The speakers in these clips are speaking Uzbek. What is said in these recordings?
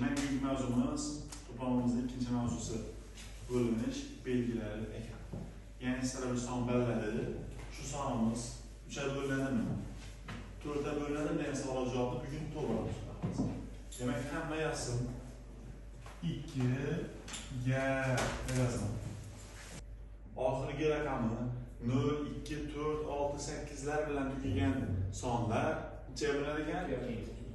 Demek ilk mevzumuz, to'plamimizin ikinci mevzusu bölünüş belgileri ekan. Yani sizlere bir son belirledi. Şu sonumuz 3'e bölünedi mi? 4'e bölünedi mi diye savol cevabını bugün to'g'rilab chiqamiz. Demek hamma yazsın. 2 ga yazalım. Oxirgi raqami 0, 2, 4, 6, 8'ler bilan tugagan sonlar nechaga bo'lar ekan?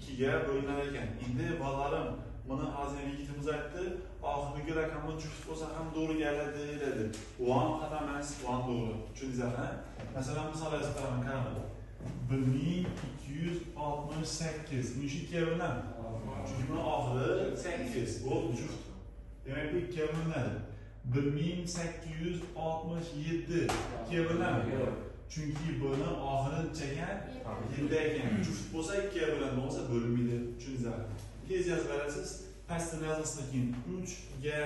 2 ga bo'linar ekan. Endi bolalarım, buni hozir yigitimiz aytdi, oxirgi raqami juft bo'lsa ham to'g'ri keladi dedi. U ham xato emas, u ham to'g'ri. Tushundingizmi? Masalan, misol yozib qo'yaman, qarang. 1268. Bu ish 2 ga bo'linadi. Chunki buni oxiri 8. Bu juft. Demak, bu 2 ga bo'linadi. 1867 2 ga bo'linadi. Çünkü buni oxiri nechaga? 7 ekan. Juft bo'lsa 2 ga bo'ladi, bo'lsa bo'lmaydi. Tushundingizmi? Tez yozib berasiz. Pastdan yozilsin keyin 3 ga.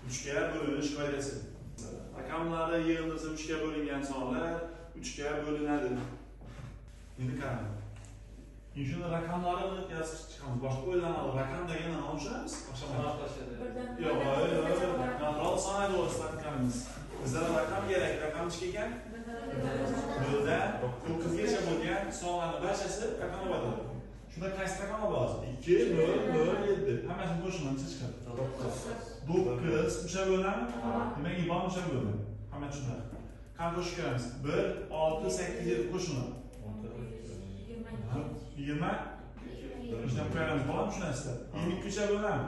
3 ga bo'linish qoidasi. Raqamlari yig'ilsa 3 ga bo'lingan sonlar 3 ga bo'linadi. Endi qarang. Shuni raqamlarini yozib chiqamiz. Boshqa o'ylanadi. Raqam degan nima tushunamiz? Yo'q, yo'q. Sana to'g'risida qilamiz. Bizda raqam kerak. Raqam nechga ekan? 0 dan 9gacha bo'lgan sonlarning barchasi raqam bo'ladi. Shunda qaysi raqam bor? 2, 0, 0, 7. Hammasini qo'shinglar, necha chiqadi? 9. 3ga bo'linadi. Demak, ibon 3ga bo'linadi. Hamma tushunadi. Qani qo'shib ko'ramiz. 1, 6, 8, 7 qo'shinglar. 20. İşte koyarız. Bolam tushunasizlar. 22 ga bo'linadi.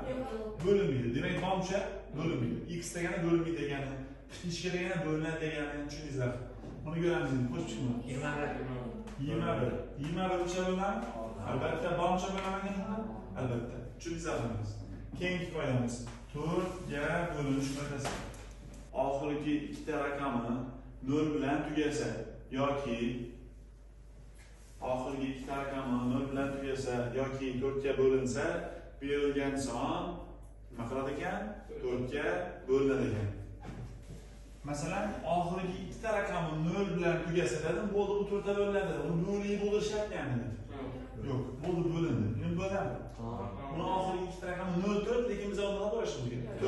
Bo'linmaydi. Demak, bomcha bo'linmaydi. X degani bo'linmaydi degani, hech degani bo'linadi degani tushundingizlar. Buni ko'ramiz endi. Qo'shib chiqing. 21. 21 ga bo'linadi. Albatta, bomcha bo'linadigan shunda. Albatta. Tushundingizlarmi? Keyingi qoidamiz 4 ga bo'linish qoidasi. Oxirgi ikkita raqami 0 bilan tugasa yoki oxirgi ikkita raqami 0 bilan tugasa yoki 4 ga bo'linsa, berilgan son nima qiladi ekan? 4 ga bo'linadi ekan. Masalan, oxirgi ikkita raqami 0 bilan tugasa dedim, bo'ldi bu 4 ga bo'linadi. U 0 bo'lishi shart ekanmi? Yo'q, bo'ldi bo'lindi. Endi bo'ladimi? Buni oxirgi ikkita raqami 0, 4, lekin biz uni nima bo'lishimiz kerak? 4.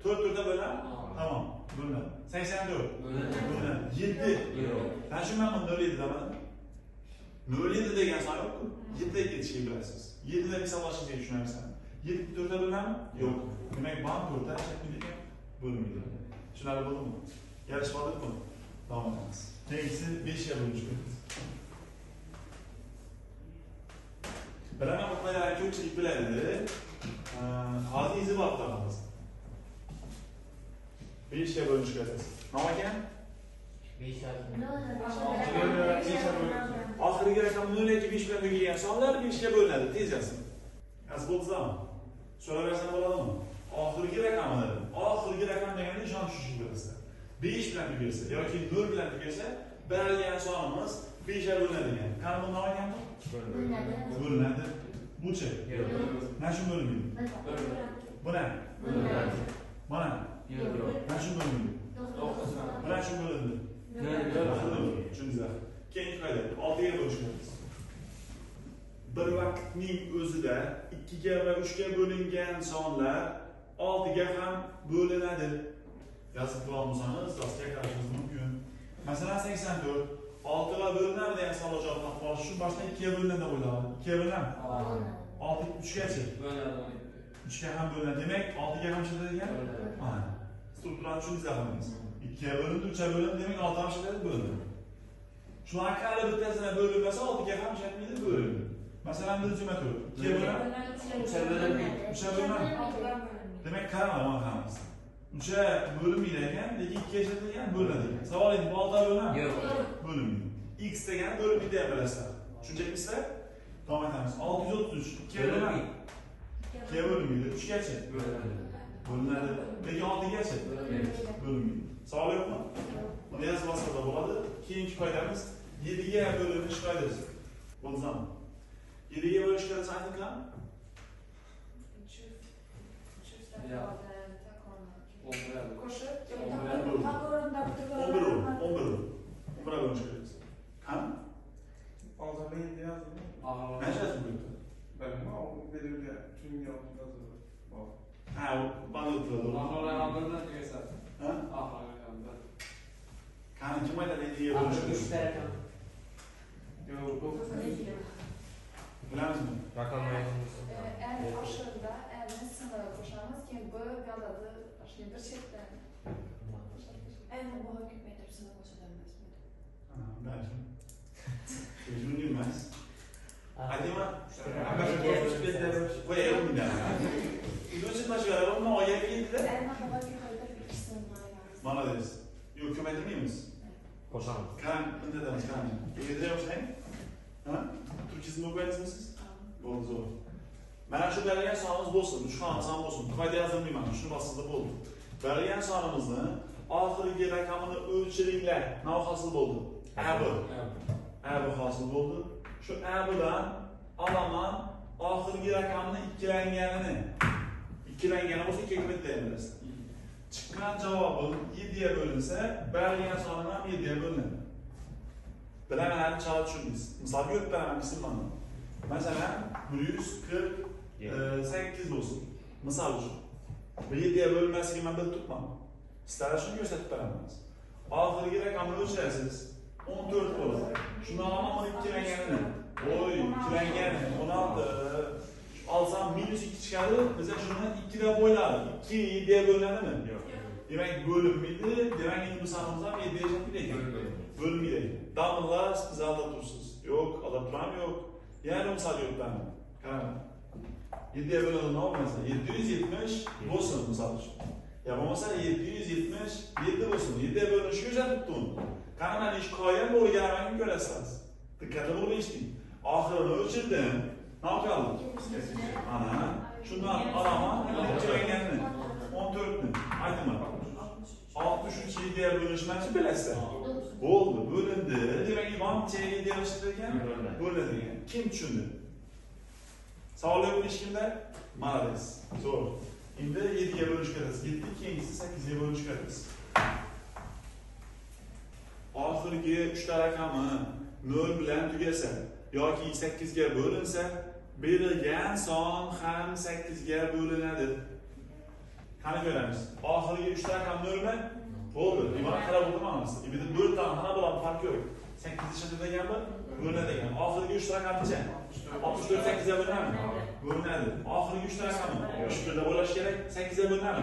4 ga bo'ladimi? Tamam, bo'linadi. 84 bo'linadi. 7. Ben shundan buni 0 dedim. 07 degan son yo'q-ku. 7 ga ketishni bilasiz. 7 da hisoblashingizga tushunarsan. 7 4 ga bo'ladimi? Yo'q. Demak, bank 4 ga shakilda ekan bo'lmaydi. Tushunarli bo'ldimi? Yarashmadikmi? Davom etamiz. Keyingisi 5 ga bo'linish kerak. Bilaman, bu qoidalarni ko'pchilik biladi. Hozir izi bor qilamiz. 5 ga bo'linish kerak. Nima ekan? 5 ga. Oxirgi raqam 0 yoki 5 bilan tugagan sonlar 5 ga bo'linadi. Tez yozing. Yozib bo'ldingizmi? So'raversa bo'ladimi? Oxirgi raqamni, oxirgi raqam deganda ishon tushishi bilasizlar. 5 bilan tugasa yoki 0 bilan tugasa, berilgan sonimiz 5 ga bo'linadi degan. Qani bu nima ekan bu? Bo'linadi. Buchi? Mana shu bo'linmaydi. Buna? Bo'linadi. Mana? Yo'q. Mana shu bo'linmaydi. Mana shu bo'linadi. Tushundingizlar? Keyingi qoida 6 ga bo'lish kerak. Bir vaqtning o'zida 2 ga va 3 ga bo'lingan sonlar 6 ga ham bo'linadi. Yozib qo'yamiz, dastiga qarashingiz mumkin. Masalan, 84 6 ga bo'linadi degan savol javob topib shu boshdan 2 ga bo'linadi deb o'ylayman. 2 ga bo'linadi? 6 3 gacha. Bo'linadi. 3 ga ham bo'linadi. Demak, 6 ga ham shunday ekan? Mana. Strukturani tushundingizmi? 2 ga bo'lindi, 3 ga bo'lindi, demak 6 ham shunday bo'lindi. Shular qari bittasini bo'linmasa 6 ga ham shakilda bo'linadi. Masalan, 1/4. 2 ga bo'linadi? 3 ga bo'linadi. 3 ga bo'linadi. Demak, qarang, mana qaramiz. 3 ga bo'linmaydi ekan, lekin 2 ga shakllangan bo'linadi ekan. Savol endi, bu 6 ga bo'linadi? Yo'q. Bo'linmaydi. X degani bo'linmaydi deb bilasizlar. Tushunchakmisizlar? Davom etamiz. 633 2 ga bo'linadi. 2 ga bo'linmaydi. 3 gacha bo'linadi. Bo'linadi. Lekin 6 gacha bo'linmaydi. Savol yo'qmi? Buni yozib olsangiz bo'ladi. Keyingi qoidamiz 7 ga bo'linish qoidasi. Bo'ldingizmi? 7 ga bo'lish kerak sanki kam? 11 bo'lish kerak. Kam? 6 ga 7 yozdim. Necha yozib qo'yibdi? Bilmadim. belirli tüm yapımda var. Ha, bana oturdu. Ahırlar aldığında diyorsan. Ha? Ahırlar aldığında. Kanı kim ayda hediye Ahır bölüşmüş? gösterken. Yok, bu Bilir misin? Rakamlar yazılmışsın. Eğer aşırıda, eğer sınıra koşamaz ki bu galadı aşırı bir çekten. En bu hükümet hepsine koşadırmaz mı? Ha, belki. Sözünü bilmez. Hadi mi? Bu ev mi der? İdolçin başı verir, ama o yer giydi de. En hava yukarıda bir kısım var. Bana deriz. Yok, hükümet miyiz? Koşalım. Kan, ne dediniz kan? Eğitiriyor musun? Ha? Türkçesini okuyabilir misiniz? Oldu zor. Mana shu berilgan sonimiz bo'lsin, shu ham bo'lsin. Quyida yozilmayman, shuni bosida bo'ldi. Berilgan sonimizni oxirgi raqamini o'chiringlar. Nima hosil bo'ldi? A bu. A bu hosil bo'ldi. Shu A bilan olaman oxirgi raqamni ikkilangani bo'lsa ikkiga bittaymiz. Chiqqan javobim 7 ga bo'linsa, berilgan sonim ham 7 ga bo'linadi. Bilaman, chala tushundingiz. Misol berib beraman, misolman. Masalan, 148 bo'lsin. Misol uchun. Bu 7 ga bo'linmasligini men bilib turibman. Sizlar shuni ko'rsatib beraman. Oxirgi raqamni o'chirasiz. 14 bo'ladi. Shuni olaman 12 ranganini. Voy, 2 rangani 16. Alsam minus 2 chiqadi. Biz shuni 2 ga bo'yladi. 2 7 ga bo'linadimi? Yo'q. Demak, bo'linmaydi. Demak, endi bu sonimiz ham 7 ga chiqmaydi ekan. Bölünmeyecek. Damlalar siz alda dursunuz. Yok, alıp duram yok. Yani misal yok ben. Karar. 7'ye bölelim ne olmasa? 770 olsun misal için. Yapamasa 777 olsun. 7'ye bölünüş güzel tuttun. Kanal iş koyan doğru gelmeyin göresiniz. Dikkatli olun işte. Ahırını ölçürdüm. Ne yapalım? Ana. Şundan alama. 14 mü? Haydi mi? 63 7'ye bölünüşmesi bilirse. Oldu, bölündü. Demek ki van C'ye yarıştırırken bölündü. Kim düşündü? Sağlığı bu ilişkinde malades. Zor. Şimdi 7'ye bölünüş kadar. 7 ikincisi 8'ye bölünüş kadar. Ahırki 3 rakamı 0 bilen tugasa yoki 8'ge bölünse berilgan son ham 8'ge bölünadi. Qani ko'ramiz? Ahirgi 3 rakam 0 mi? Bo'ldi. Mana qarab o'tiramiz. Endi 4 ta mana bilan farq yo'q. 8 shunday deganmi? Bo'linadi degan. Ahirgi 3 rakam necha? 64 8 ga bo'linadi. Bo'linadi. Ahirgi 3 rakami 3 da bo'lish kerak. 8 ga bo'linadi.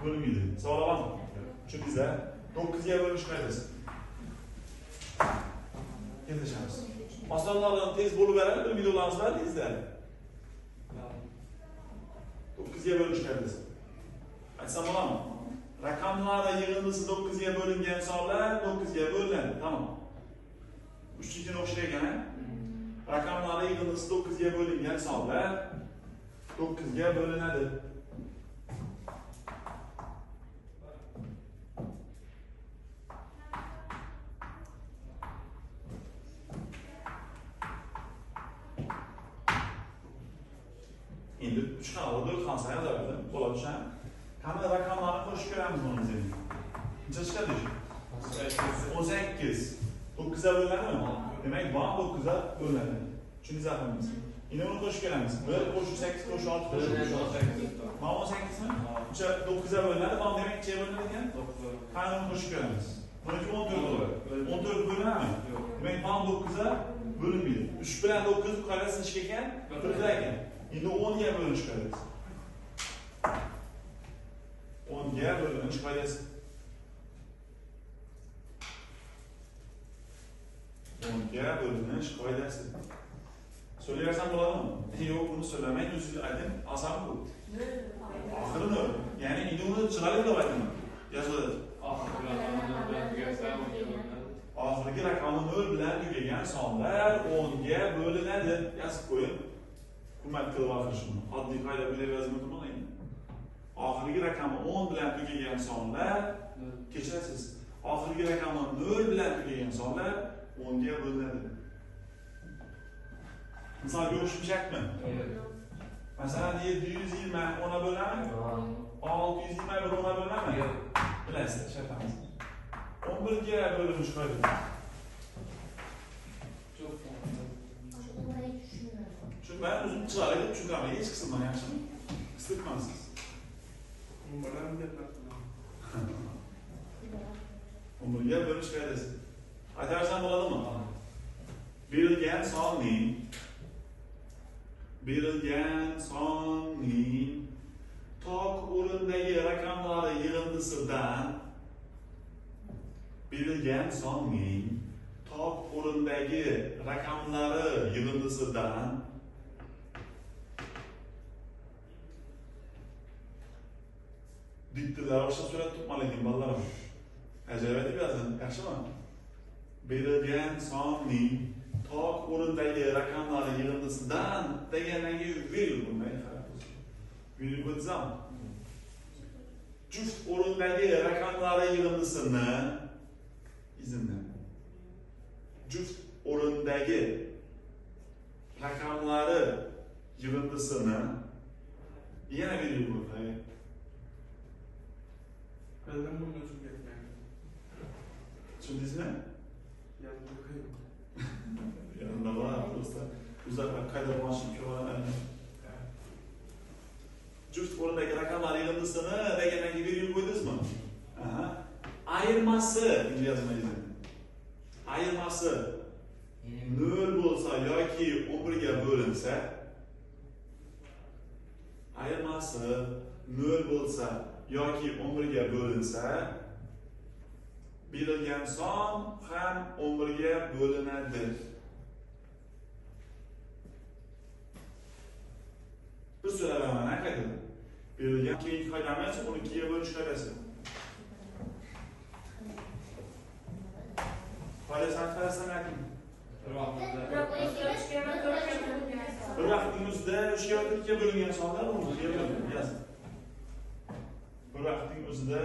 Bo'lmaydi. Savol olammi? Tushundingizlar? 9 ga bo'linish qoidasi. Kelishamiz. Osonlardan tez bo'lib beradi, bilmaydi olamizlar, deysizlar. 9 ga bo'linish qoidasi. Aytsam bo'ladimi? Rakamlarda yig'indisi 9 ga bo'lingan sonlar 9 ga bo'linadi. Tamam. 3-ni o'xshaygan. Rakamlarda yig'indisi 9 ga bo'lingan sonlar 9 ga bo'linadi. Endi 3 xonali 4 xon sayyorlardim. Bo'ladi shu. Qanday rakamlarni qo'shib ko'ramiz buni biz endi. Necha chiqadi? 18. 9 ga bo'linadimi? Demak, 9 ga bo'linadi. Tushundingiz ahimiz. Endi uni qo'shib ko'ramiz. 1 qo'shib 8 qo'shib 6 qo'shib 18 mi? O'sha 9 ga bo'linadi. Mana demak necha bo'linadi ekan? 9. Qani uni qo'shib ko'ramiz. Buniki 14 bo'ladi. 14 bo'linadimi? Demak, mana 9 ga bo'linmaydi. 3 bilan 9 qarasi necha ekan? 40 ekan. Endi 10 ga bo'linish qoidasi. 10 ga bo'linish qoidasi. 10 ga bo'linish qoidasi. Söylersem bo'ladimi? Yo'q, buni söylemay, o'zingiz ayting, oson bu. Oxiri nol. Ya'ni endi uni chiroyli deb aytaman. Yoziladi. Oxirgi raqamni 0 bilan tugagan sonlar 10 ga bo'linadi. Yozib qo'ying. Hurmat qilib o'qishni. Oddiy qoida bilan yozib o'tirmang. Oxirgi raqami 10 bilan tugagan sonlar kechirasiz. Oxirgi raqami 0 bilan tugagan sonlar 10 ga bo'linadi. Misol ko'rishimchakmi? Masalan 720 10 bo'ladimi? 621 10 bo'ladimi? Yo'q. Bilasiz, shartamiz. 11 ga bo'linish qoidasi. Tushundim. ben uzun çare edip çıkarmayı hiç kısılmayın akşam. Kısıtmazsınız. Bunlardan bir yapmasın. Omurga bölüş qaydasi. Aytarsan bo'ladimi? Berilgan sonning tok o'rindagi raqamlari yig'indisidan berilgan sonning tok o'rindagi raqamlari yig'indisidan diktilar o'sha surat tutmaligim bolalar. Ajoyib deb yozdim, yaxshimi? Berilgan sonning tok o'rindagi raqamlari yig'indisidan degandan keyin virgul bo'lmaydi. Virgul bo'lsam juft o'rindagi raqamlari yig'indisini izindan juft o'rindagi raqamlari yig'indisini yana virgul bo'lmaydi. Neden bunu çok etmeyin? Tushundingizmi? Yazılı kıyım. Yanında var просто uzaklar qayda mashina ko'raman. Juft o'rindagi raqamlar yig'indisini degandan keyin virgul qo'ydingizmi? Aha. Ayirmasi deb yozmaysiz. Ayirmasi 0 bo'lsa yoki 11 ga bo'linsa, ayirmasi 0 bo'lsa yoki 11 ga bo'linsa, berilgan son ham 11 ga bo'linadi. Bir so'raman qaytadi. Berilgan keyingi qoidamiz 12 ga bo'lish qoidasi. Qoidasini qarasam ayting. Bir vaqtning o'zida 3 ga 4 ga bo'lingan sonlar 12 ga bo'linadi. Yozing. Bir vaqtning o'zida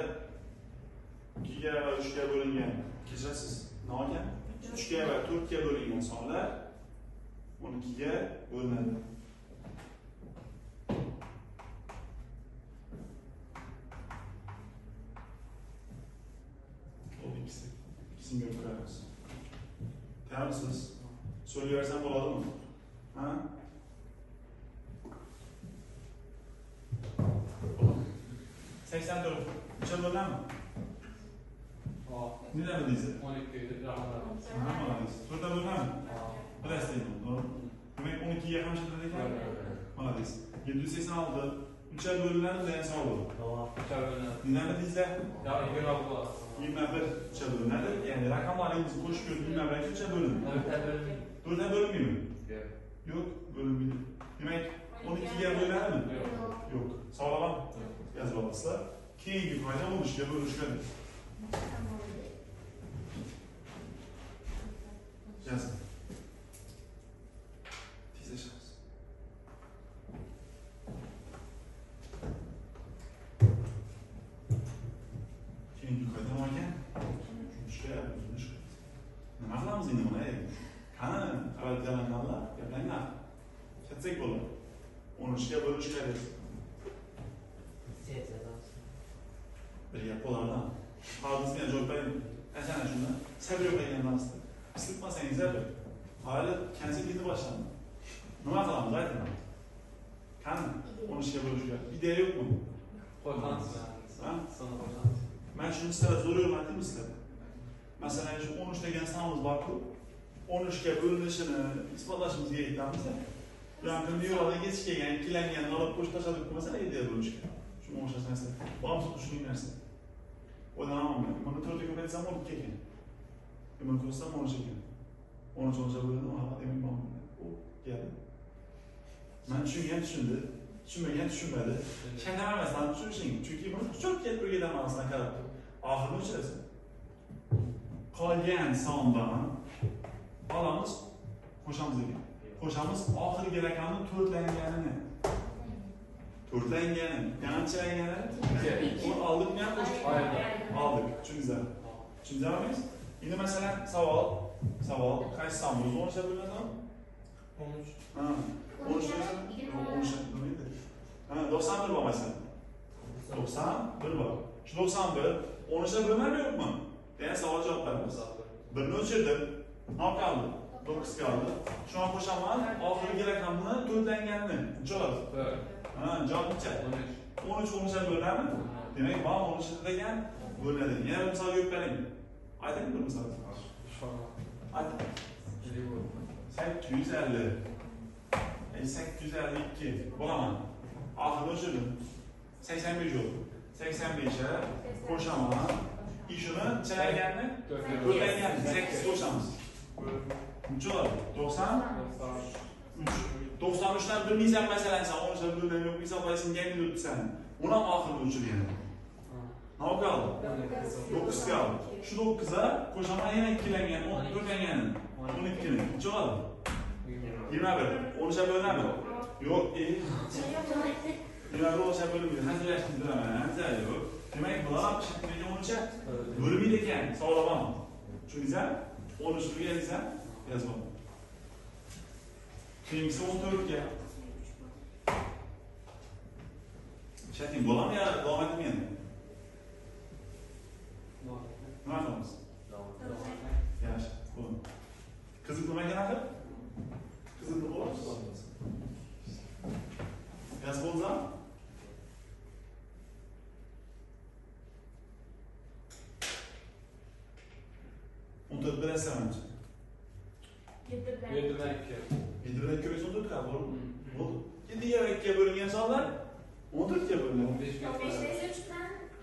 2 ga va 3 ga bo'lingan, kechirasiz, nima ekan? 3 ga va 4 ga bo'lingan sonlar 12 ga bo'linadi. İkisini görürüz. Tamam mısınız? Söylersem olalım mı? Ha? 84. Üçe bölen mi? Neden mi dizi? 12 rakamlar. Aha, maladıyız. Dörde bölen mi? Biraz değil mi? Doğru. Demek 12'yi yakın şekilde değil mi? Maladıyız. 786. Üçe bölünen de en sağ olur. Tamam. Neden mi dizi? Ya, 2 rakamlar. 21 üçe bölünür. Yani rakamlarımız koşuyor, 21 üçe bölünür. Dörde bölünmüyor mu? Yok, bölünmüyor. Demek 12'ye böler mi? Yok. Sağlamam. Yaz babaslar. Keyingi fayda olmuş ya bölüşken. Yazın. Tezleşiriz. Keyingi fayda varken şuraya yapıyoruz. Ne yapalım yine buna? Kana, evvel yalanlarla yapılanlar. Ketsek olur. Onu şuraya bölüşken. Bir yapılardan. Aldınız mı ya çok ben sen şuna seviyor ben yandan size. Sıkmasanız seviyor. Hala kendisi bildi başlandı. Ne yapalım zaten? Kan onu şey bölüşüyor. Bir değer yok mu? Koyfans. Ha? Sana koyfans. Ben şunu size soruyorum değil mi size? Mesela şu 13 degen sınavımız var bu. 13'e bölünüşünü ispatlaşımız gerektiğimizde. Yani bir yolda geçken, ikilengen, alıp boş taşadık mesela 7'ye bölüşken. Şu 13 mesela. Bağımsız düşünün dersin. O da anlamam ben. Bunu törde köpetsem 12 eken. Bunu kursam 13 eken. 13 olunca bölündüm ama emin bağım. O geldi. Ben düşündü. Düşünmegen düşünmedi. Kendime mesela düşünün. Çünkü bunu çok get bir giden arasına kadar. Ahırını uçurasın. Qolgan sondan olamiz qo'shamiz ekan. Qo'shamiz oxirgi raqamni to'rtlanganini. To'rtlangani, yanchilangani. Onu aldık mı ya? Aldık. Tushundingizlar. Tushundingizmi? Endi masalan savol, qaysi sonimiz 10 ga bo'linadi? 13. Ha. 13 bo'lmaydi. Ha, 91 bor masalan. 91 bor. Shu 91 10 ga bo'linadi yo'qmi? Degan savol javob beramiz. Birini o'chirdim. Ne kaldı? 9 kaldı. Şu an koşaman ahırgi rakamını 4'den geldi. Çoğalır. Evet. Ha, canlıca. 13. 13 13'e bölünür mü? Demek bana 13'e de gel bölünür. Yine bir misal yok benim. Aytayım bir misal. Hadi. 850. 852. Bulaman. Ahırda ölçürdüm. 85 oldu. 85'e koşaman. İşini çeler geldi. 4'den geldi. 8 koşamız. Çoğalır. 90. 93'ten bilmeysen mesela sen 13'ten bölünür yok. Misal bayısın gelmiyordu sen. Ona mı ahırda ölçür yani? Ne kaldı? 9 kaldı. Şu 9'a koşaman yine 2'den 4'den geldi. 12'nin. Çoğalır. 21. 13'e bölünür mü? Yok. 21 13'e bölünmüyor. Hazırlaştım durama. Hazır yok. Demek bular şimdi 13'e bölümüydü yani. Sağlamam. Çünkü sen 13'lü gelirsen yazmam. Kıyımcısı 14 ya. Çetin bulam ya devam ettim yani. Ne yapalım? Yaş. Bulun. Kızıklama gene akıl. Kızıklı olur musun? Yaz bol zaman. Onu biraz sevmem. 7'den 2. 7'den köyüz 14 kaldı doğru mu? Oldu. 7'ye ve 2'ye bölüngen insanlar 14'ye bölünür. 15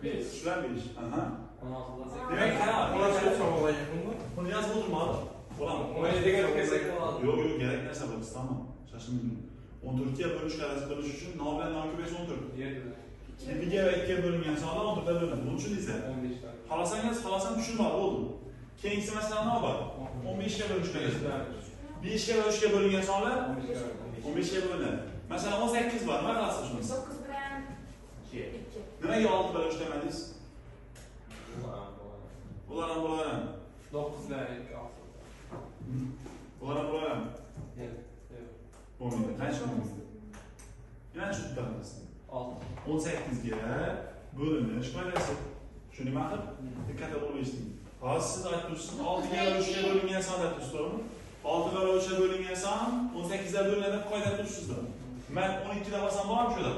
5. Şuran bir iş. Aha. 16'dan Demek ki ha, Orası orası sabahla yakında. bunu yaz olur mu abi? Ulan, 17'de gelip kesek falan. yok gerek neyse bak tamam. Şaşırdım. 14'ye bölüş karesi bölüş için ne yapayım ne küpesi 14. 7'den. 7'ye ve 2'ye bölüngen insanlar 14'e bölünür. Bunun için ise 15'ten. halasan düşün var oldu. Kendisi mesela ne yapar? 15'e bölüş karesi. 1'e ve 3'e bölüngen insanlar 15'e bölünür. Mesela 18 var. Ne kalsın şunu? 9 bilen 2. Nima ki 6 bölüş demediniz? Bularım. 9 bilen 2. Bularım. Evet. Olmuyor. Ben çıkmıyorum. Yani şu tutarız. 6. 18'ge bölünmüş böylesi. Şunu bakıp dikkate bulmayın. Hazır siz aytmışsınız 6'ga ve 3'e bölüngen san aytmışsınız. 6'ga ve 3'e bölüngen san 18'e bölünene koyda aytmışsınız. Ben 12'de basam var mı şurada?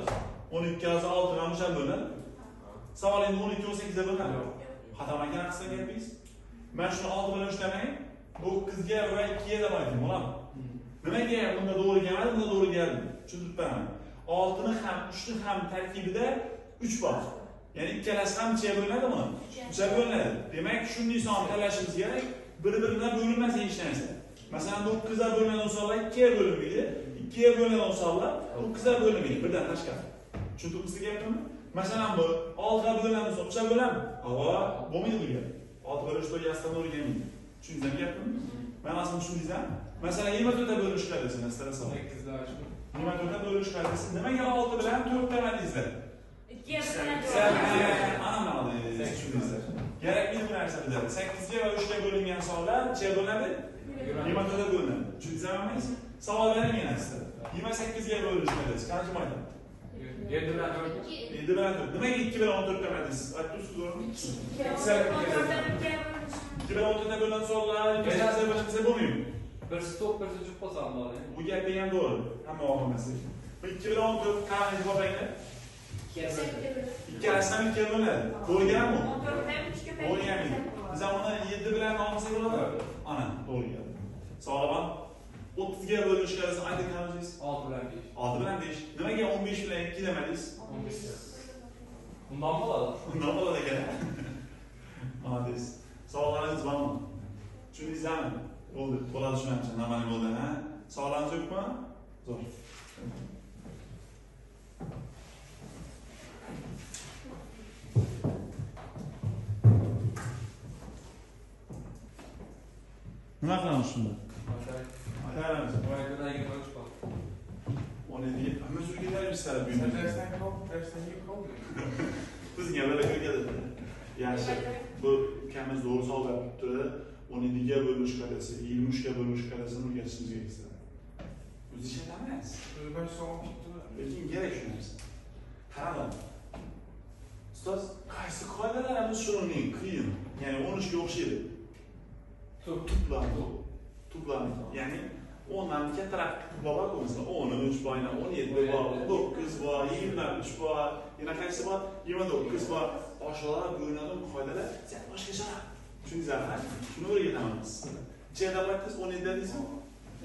12 azı 6'ga 3'e bölünür. Sabahleyin 12 18'e bölünür. Hata makinasına gelmeyiz. Ben şunu 6 bölün 3 demeyin. 9'ga ve 2'ye de bakayım ulan. Demek ki bunda doğru gelmedi, bunda doğru geldi. Çünkü ben 6'nın hem 3'lü hem terkibide 3 var. Yani ikkalasi hem 2'ye bölünmedi mi? 3'e bölünmedi. Demek şunun insan telaşımız gerek, birbirine bölünmezse hiç neyse. Mesela 9'a bölünen sonra 2'ye bölünmeydi. 2'ye bölünen sonra 9'a bölünmeydi. Birden taşka. Çünkü bu sıkı yaptı mı? Mesela bu 6'a bölünen sonra 3'e bölen mi? Hava, bu muydu bu ya? 6 bölü 3 böyle yastan doğru gelmeydi. Çünkü sen yaptın mı? Ben aslında şunu diyeceğim. Mesela 24'e bölünüş kardeşi mesela sana. 8'de açtım. 24'e bölünüş kardeşi. Demek ki 6 bilen 4 temel izler. 2'ye bilen Sen anlamadı. Şunu izler. Gerek bir üniversite bilir. 8'e ve 3'e bölüngen sorular 2'ye bölünebilir. 24'e bölünebilir. Çünkü izlememeyiz. Sabah veremeyen ister. 28'e bölünüş kardeşi. Kaçı maydı? 7 bilen 4. 7 bilen 4. Demek ki 2 bilen 14 temel izler. Açtınız doğru mu? 2 bilen 14'e bölünen sorular. Geçerse başkası bulmuyor. Bir stop bir çocuk basam var. Bu gel diyen doğru. Hem o mesela. Bu 2014 kahve babayla 2 arasından 2 bölüner. Doğru gelen mi? Doğru gelmedi. Biz ona 7 bilen alması yolladı. Ana doğru geldi. Sağlam 30'a bölünüş karesi aynı kalacağız. 6 bilen 5. 6 bilen 5. Demek ki 15 bilen 2 demeliyiz. 15. Bundan mı alalım? Bundan bana da gelen. Anadayız. Sağlarınız var mı? Çünkü izlemeyin. Oldu. Kolay düşünmem için. Normalde oldu. Sağlarınız yok mu? Zor. Ne yapalım şimdi? Atarım. Vay kadar iyi ölç bak. O ne diye? Ama sürgüler bir sefer büyümüş. Dersten yok. Biz niye böyle köy yani bu kendimiz doğrusal yaptığı 17'ye bölmüş karesi, 23'e bölmüş karesini geçişimiz gerekirse. Bu işe demez. Ben soğuk çıktı. Belki gerek şunlarız. Karalım. Stas, kaysı koydalarımız şunun kıyın. Yani 13'e okşaydı. Tuplandı. tuplarını. Yani ondan kattaroq tuplar bor, mesela 13 var, 17 var, 9 var, 23 var, yana qaysi bor, 29 var. Aşağılara bölünədim qaydalar, sen başqacha. Tushundingizmi? Shuni o'rgataman sizga. Ichida qaytasiz 17 deysizmi?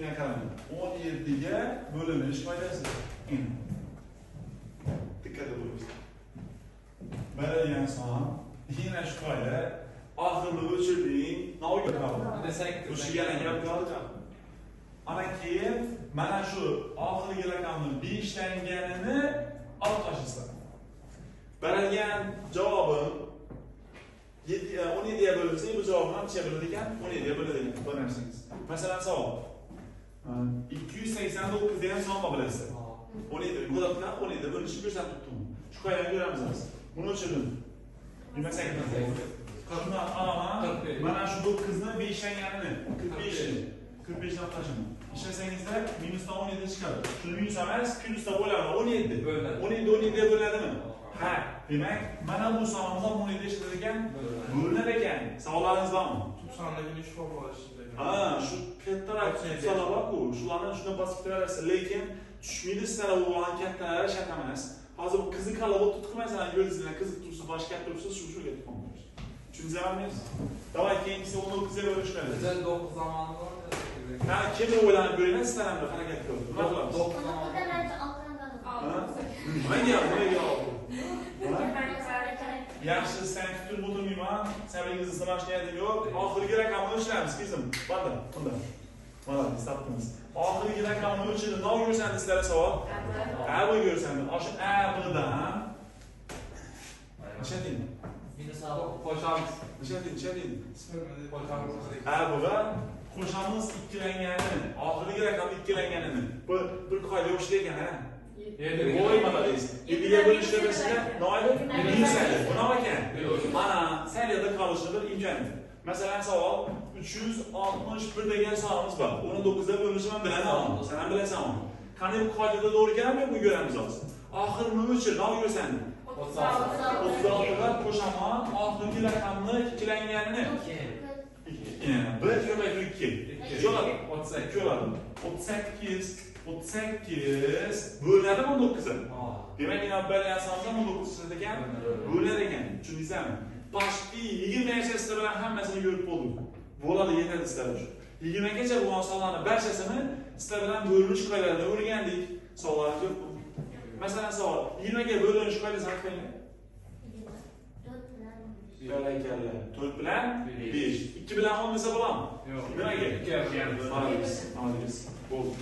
Yana qarang. 17 ga bo'linish qoidasi. Diqqatli bo'linglar. Berilgan son, yana shu qoida oxirni o'chirding, navga qoldi. Bu shigani gap qoldi. Ana keyin mana shu oxirgi raqamni 5 tanganini olib tashlaysiz. Berilgan javobim 17 ga bo'linsa, bu javobni ham necha bo'ladi ekan? 17 ga bo'ladi ekan. Bilasiz. Masalan, savol. 289 degan son bilasizlar. 17 go'dakdan 17 bo'lishni ko'rsatib turdim. Shu qoidani ko'ramiz hozir. Buni o'chirdim. Bilmasak qanday olaman? Mana shu 9 ni 5 tanganini 45 ni 45 dan tashladim. İşlesengizde minusdan 17 çıkar. Şunu minus emas, plusda bo'ladi 17. 17 ga bo'ladimi? Ha, demak, mana bu sonimizdan 17 ishlar ekan, bo'linar ekan. Savollaringiz bormi? Tub sonidagi ishxo bo'lishida. Ha, shu kattaroq sonlar bor-ku, shularni shunday bosib ketaverasiz, lekin tushmaydi sizlar bo'lgan kattalari shart emas. Hozir bu qiziq qalab tutqizmaysan, yo'lingizdan qiziq tursa, boshqa tursa, shu-shuga tutqizmaysiz. Tushundingizmi? Davay keyingisi 19 ga bo'lish qiladi. Bizda 9 zamanı var. Ha, kimni o'ylanib ko'ringlar, sizlar ham harakat qiling. Nima qilamiz? 9 zamanı. Yaxshi, sen tutib o'tirmayman. Sabringizni sinashlayotganim yo'q. Oxirgi raqamni o'chiramiz, qizim. Bunda. Mana, hisobimiz. Oxirgi raqamni o'chirib, nima ko'rsatdi sizlarga savol? A bu ko'rsatdi. O'sha A bilan Nechating? Minus 6 qo'shamiz. Nechating? Qo'shamiz. A bu va qo'shamiz ikkilanganini, oxirgi raqam ikkilanganini. Bu bir qoida o'xshaydi ekan, ha? Voy mana deysiz. 7 ga bo'lishlamasizlar, noyli minus edi. Bu nima ekan? Mana seriyada qolishni bir imkoni. Masalan, savol 361 degan sonimiz bor. Uni 9 ga bo'lishni ham bilaman. Sen ham bilasanmi? Qani bu qoidada to'g'ri ekanmi? Bu ko'ramiz hozir. Oxirini o'chir, nima ko'rsatdi? 36 ga qo'shaman, oxirgi raqamni ikkilanganini. 1 ko'paytirib 2. Jo'lab 38 bo'ladi. 38 bo'linadimi 19 ga? Demak, yana bir sonda 19 sizda ekan, bo'lar ekan. Tushundingizmi? Pashti 20 gacha bilan hammasini ko'rib bo'ldim. Bo'ladi, yetadi sizlar uchun. 20 gacha bo'lgan sonlarni barchasini sizlar bilan bo'linish qoidalarini o'rgandik. Savollar ko'p. Masalan, savol 20 ga bo'linish qoidasi haqida 4 bilan 5. 2 bilan 10 desa bo'ladimi? Yo'q. Nimaga? 2 ga. Bo'ldi.